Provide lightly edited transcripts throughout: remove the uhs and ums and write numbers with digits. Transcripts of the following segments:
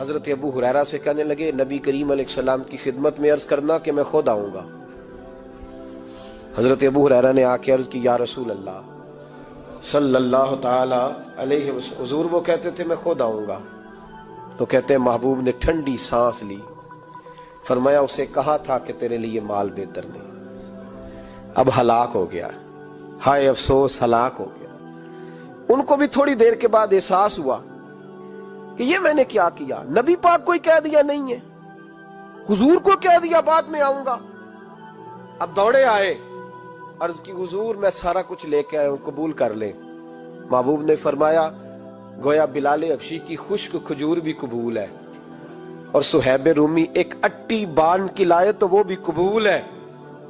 حضرت ابو ہریرہ سے کہنے لگے نبی کریم علیہ السلام کی خدمت میں عرض کرنا کہ میں خود آؤں گا۔ حضرت ابو ہریرہ نے آ کے عرض کی یا رسول اللہ صلی اللہ تعالی علیہ وسلم، حضور وہ کہتے تھے میں خود آؤں گا۔ تو کہتے ہیں محبوب نے ٹھنڈی سانس لی، فرمایا اسے کہا تھا کہ تیرے لیے مال بہتر نہیں، اب ہلاک ہو گیا، ہائے افسوس ہلاک ہو گیا۔ ان کو بھی تھوڑی دیر کے بعد احساس ہوا کہ یہ میں نے کیا کیا، نبی پاک کو ہی کہہ دیا نہیں ہے، حضور کو کہہ دیا بعد میں آؤں گا۔ اب دوڑے آئے، عرض کی حضور میں سارا کچھ لے کے آیا ہوں، قبول کر لیں۔ محبوب نے فرمایا گویا بلال حبشی کی خشک کھجور بھی قبول ہے، اور صہیب رومی ایک اٹی بان کی لائے تو وہ بھی قبول ہے،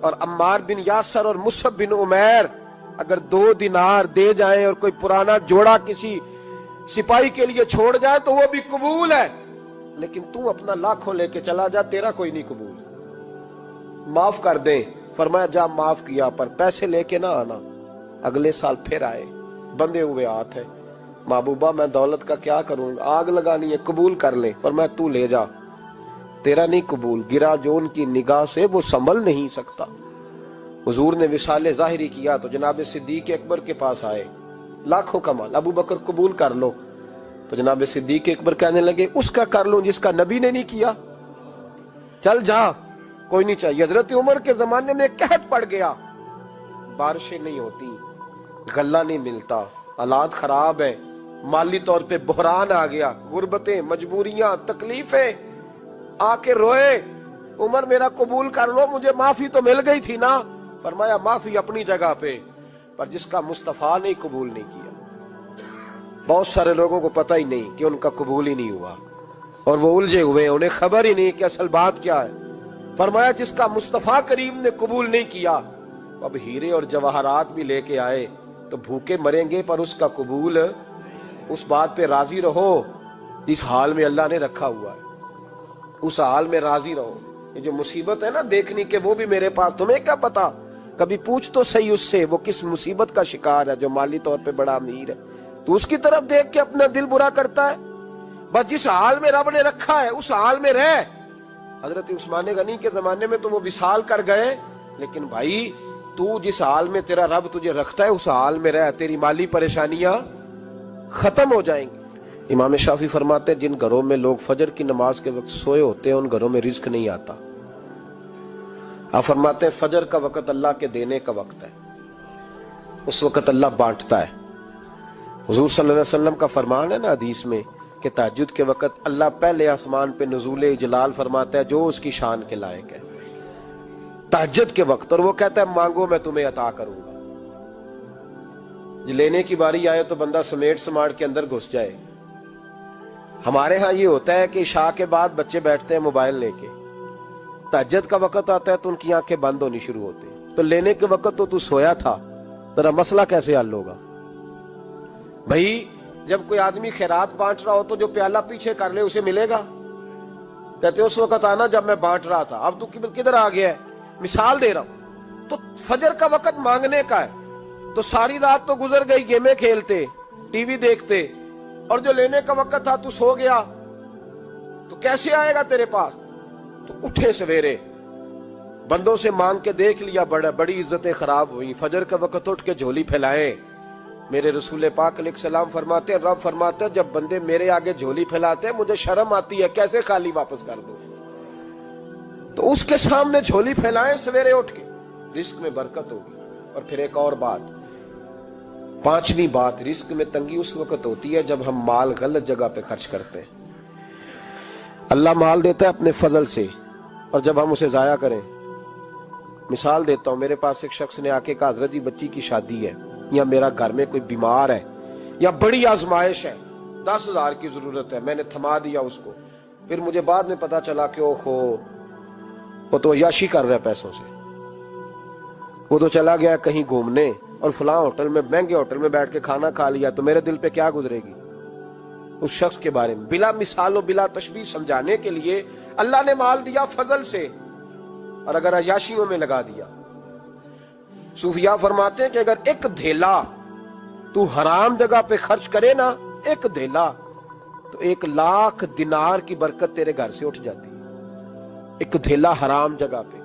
اور عمار بن یاسر اور مصعب بن عمیر اگر 2 دینار دے جائیں اور کوئی پرانا جوڑا کسی سپاہی کے لیے چھوڑ جائے تو وہ بھی قبول ہے، لیکن تو اپنا لاکھوں لے کے چلا جا، تیرا کوئی نہیں قبول، معاف کر دیں۔ فرمایا جا معاف کیا، پر پیسے لے کے نہ آنا۔ اگلے سال پھر آئے، بندے ہوئے ہاتھ ہے، محبوبہ میں دولت کا کیا کروں گا، آگ لگانی ہے، قبول کر لیں۔ فرمایا تو لے جا، تیرا نہیں قبول، گرا جو ان کی نگاہ سے وہ سنبھل نہیں سکتا۔ حضور نے وصال ظاہری کیا تو جناب صدیق اکبر کے پاس آئے، لاکھوں کا مال، ابو بکر قبول کر لو۔ تو جناب صدیق اکبر کہنے لگے اس کا کر لوں جس کا نبی نے نہیں کیا، چل جا کوئی نہیں چاہیے۔ حضرت عمر کے زمانے میں قحط پڑ گیا، بارشیں نہیں ہوتی، غلہ نہیں ملتا، حالات خراب ہے، مالی طور پہ بحران آ گیا، غربتیں، مجبوریاں، تکلیفیں، آ کے روئے عمر میرا قبول کر لو، مجھے معافی تو مل گئی تھی نا۔ فرمایا معافی اپنی جگہ پہ، پر جس کا مصطفیٰ نے قبول نہیں کیا۔ بہت سارے لوگوں کو پتہ ہی نہیں کہ ان کا قبول ہی نہیں ہوا، اور وہ الجھے ہوئے، انہیں خبر ہی نہیں کہ اصل بات کیا ہے۔ فرمایا جس کا مصطفیٰ کریم نے قبول نہیں کیا، اب ہیرے اور جواہرات بھی لے کے آئے تو بھوکے مریں گے، پر اس کا قبول، اس بات پہ راضی رہو جس حال میں اللہ نے رکھا ہوا ہے، اس حال میں راضی رہو۔ یہ جو مصیبت ہے نا دیکھنی کہ وہ بھی میرے پاس، تمہیں کیا پتا، کبھی پوچھ تو صحیح اس سے وہ کس مصیبت کا شکار ہے، جو مالی طور پہ بڑا امیر ہے، تو اس کی طرف دیکھ کے اپنا دل برا کرتا ہے۔ بس جس حال میں رب نے رکھا ہے اس حال میں رہ۔ حضرت عثمان غنی کے زمانے میں تو وہ وصال کر گئے، لیکن بھائی تو جس حال میں تیرا رب تجھے رکھتا ہے اس حال میں رہ، تیری مالی پریشانیاں ختم ہو جائیں گی۔ امام شافعی فرماتے ہیں جن گھروں میں لوگ فجر کی نماز کے وقت سوئے ہوتے ہیں ان گھروں میں رزق نہیں آتا۔ آپ فرماتے ہیں فجر کا وقت اللہ کے دینے کا وقت ہے، اس وقت اللہ بانٹتا ہے۔ حضور صلی اللہ علیہ وسلم کا فرمان ہے نا حدیث میں کہ تہجد کے وقت اللہ پہلے آسمان پہ نزول اجلال فرماتا ہے جو اس کی شان کے لائق ہے تہجد کے وقت، اور وہ کہتا ہے مانگو میں تمہیں عطا کروں گا۔ لینے کی باری آئے تو بندہ سمیٹ سماٹ کے اندر گھس جائے۔ ہمارے ہاں یہ ہوتا ہے کہ عشاء کے بعد بچے بیٹھتے ہیں موبائل لے کے، تہجد کا وقت آتا ہے تو ان کی آنکھیں بند ہونی شروع ہوتی ہیں، تو لینے کے وقت تو سویا تھا، ذرا مسئلہ کیسے حل ہوگا؟ بھائی جب کوئی آدمی خیرات بانٹ رہا ہو تو جو پیالہ پیچھے کر لے اسے ملے گا؟ کہتے اس وقت آنا جب میں بانٹ رہا تھا، اب تو کدھر آ گیا ہے؟ مثال دے رہا ہوں۔ تو فجر کا وقت مانگنے کا ہے، تو ساری رات تو گزر گئی گیمیں کھیلتے، ٹی وی دیکھتے، اور جو لینے کا وقت تھا تو سو گیا، تو کیسے آئے گا تیرے پاس؟ تو اٹھے سویرے، بندوں سے مانگ کے دیکھ لیا، بڑی عزتیں خراب ہوئی، فجر کا وقت اٹھ کے جھولی پھیلائے۔ میرے رسول پاک علیہ السلام فرماتے ہیں، رب فرماتے ہیں جب بندے میرے آگے جھولی پھیلاتے ہیں مجھے شرم آتی ہے، کیسے خالی واپس کر دو؟ تو اس کے سامنے جھولی پھیلائیں سویرے اٹھ کے، رزق میں برکت ہوگی۔ اور پھر ایک اور بات، 5ویں بات، رزق میں تنگی اس وقت ہوتی ہے جب ہم مال غلط جگہ پہ خرچ کرتے ہیں۔ اللہ مال دیتا ہے اپنے فضل سے، اور جب ہم اسے ضائع کریں، مثال دیتا ہوں، میرے پاس ایک شخص نے آ کے کہا حضرت جی بچی کی شادی ہے، یا میرا گھر میں کوئی بیمار ہے، یا بڑی آزمائش ہے، 10,000 کی ضرورت ہے، میں نے تھما دیا اس کو، پھر مجھے بعد میں پتا چلا کہ وہ تو عیاشی کر رہا ہے پیسوں سے، وہ تو چلا گیا کہیں گھومنے اور فلاں ہوٹل میں، مہنگے ہوٹل میں بیٹھ کے کھانا کھا لیا، تو میرے دل پہ کیا گزرے گی؟ اس شخص کے بارے میں بلا مثال و بلا تشبیہ سمجھانے کے لیے اللہ نے مال دیا فضل سے، اور اگر عیاشیوں میں لگا دیا۔ صوفیاء فرماتے ہیں کہ اگر ایک دھیلا تو حرام جگہ پہ خرچ کرے نا، ایک دھیلا، تو 1,00,000 دینار کی برکت تیرے گھر سے اٹھ جاتی ہے، ایک دھیلا حرام جگہ پہ۔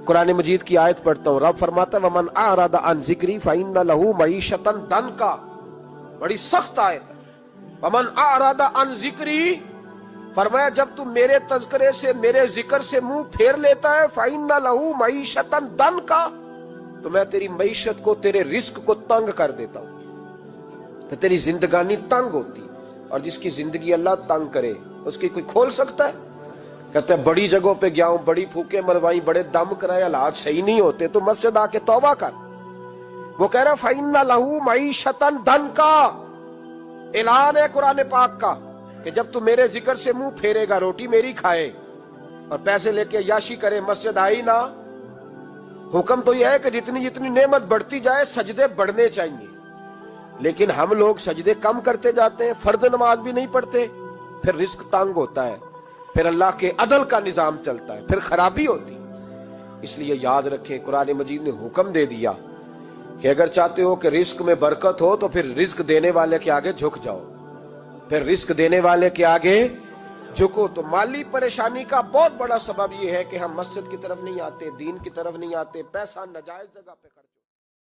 قرآن مجید کی آیت پڑھتا ہوں، رب فرماتا ہے وَمَنْ أَعْرَضَ عَنْ ذِكْرِي فَإِنَّ لَهُ مَعِيشَةً ضَنْكًا، بڑی سخت آیت ہے۔ وَمَنْ أَعْرَضَ عَنْ ذِكْرِي، فرمایا جب تم میرے تذکرے سے، میرے ذکر سے منہ پھیر لیتا ہے، فَإِنَّ لَهُ مَعِيشَةً ضَنْكًا، تو میں تیری معیشت کو، تیرے رزق کو تنگ کر دیتا ہوں، پھر تیری زندگانی تنگ ہوتی، اور جس کی زندگی اللہ تنگ کرے اس کی کوئی کھول سکتا ہے؟ کہتے ہیں بڑی جگہوں پہ گیا ہوں، بڑی پھوکے مروائی، بڑے دم کرائے، حالات صحیح نہیں ہوتے، تو مسجد آ کے توبہ کر۔ وہ کہہ رہا فَإِنَّ لَهُ مَعِيشَةً ضَنْكًا، اعلان ہے قرآن پاک کا کہ جب تو میرے ذکر سے منہ پھیرے گا، روٹی میری کھائے اور پیسے لے کے عیاشی کرے، مسجد آئی نہ۔ حکم تو یہ ہے کہ جتنی جتنی نعمت بڑھتی جائے سجدے بڑھنے چاہیے، لیکن ہم لوگ سجدے کم کرتے جاتے ہیں، فرض نماز بھی نہیں پڑھتے، پھر رزق تنگ ہوتا ہے، پھر اللہ کے عدل کا نظام چلتا ہے، پھر خرابی ہوتی۔ اس لیے یاد رکھیں قرآن مجید نے حکم دے دیا کہ اگر چاہتے ہو کہ رزق میں برکت ہو تو پھر رزق دینے والے کے آگے جھک جاؤ، پھر رزق دینے والے کے آگے جھکو۔ تو مالی پریشانی کا بہت بڑا سبب یہ ہے کہ ہم مسجد کی طرف نہیں آتے، دین کی طرف نہیں آتے، پیسہ ناجائز جگہ پہ خرچ